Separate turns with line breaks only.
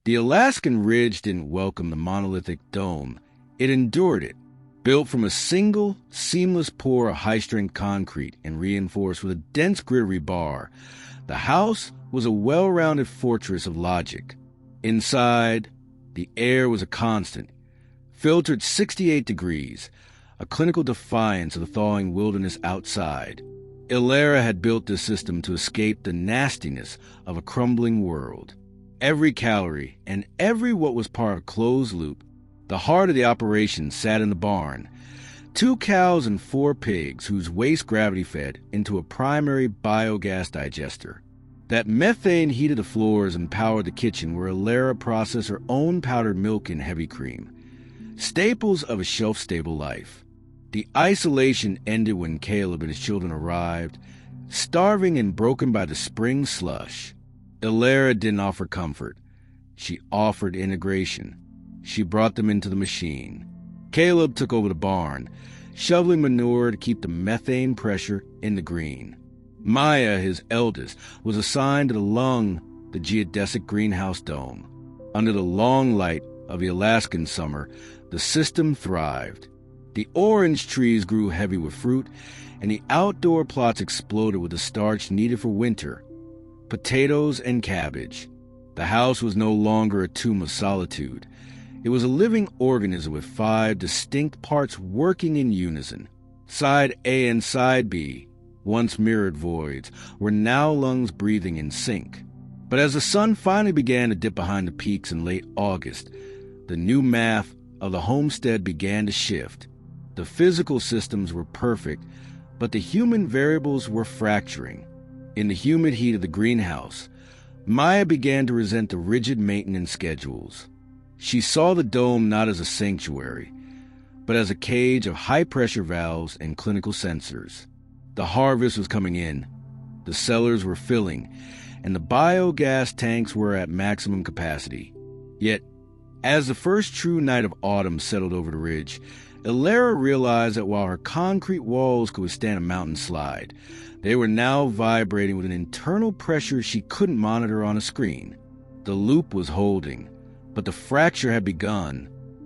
The Alaskan ridge didn't welcome the monolithic dome. It endured it, built from a single, seamless pour of high-strength concrete and reinforced with a dense grid of rebar. The house was a well-rounded fortress of logic. Inside, the air was a constant, filtered 68 degrees, a clinical defiance of the thawing wilderness outside. Elara had built this system to escape the nastiness of a crumbling world. Every calorie and every what was part of a closed loop, the heart of the operation sat in the barn. 2 cows and 4 pigs whose waste gravity fed into a primary biogas digester. That methane heated the floors and powered the kitchen where Elara processed her own powdered milk and heavy cream. Staples of a shelf-stable life. The isolation ended when Caleb and his children arrived, starving and broken by the spring slush. Elara didn't offer comfort. She offered integration. She brought them into the machine. Caleb took over the barn, shoveling manure to keep the methane pressure in the green. Maya, his eldest, was assigned to the Geodesic greenhouse dome. Under the long light of the Alaskan summer, the system thrived. The orange trees grew heavy with fruit, and the outdoor plots exploded with the starch needed for winter. Potatoes and cabbage. The house was no longer a tomb of solitude. It was a living organism with 5 distinct parts working in unison. Side A and Side B, once mirrored voids, were now lungs breathing in sync. But as the sun finally began to dip behind the peaks in late August, the new math of the homestead began to shift. The physical systems were perfect, but the human variables were fracturing. In the humid heat of the greenhouse, Maya began to resent the rigid maintenance schedules. She saw the dome not as a sanctuary, but as a cage of high-pressure valves and clinical sensors. The harvest was coming in, the cellars were filling, and the biogas tanks were at maximum capacity. Yet, as the first true night of autumn settled over the ridge, Elara realized that while her concrete walls could withstand a mountain slide, they were now vibrating with an internal pressure she couldn't monitor on a screen. The loop was holding, but the fracture had begun.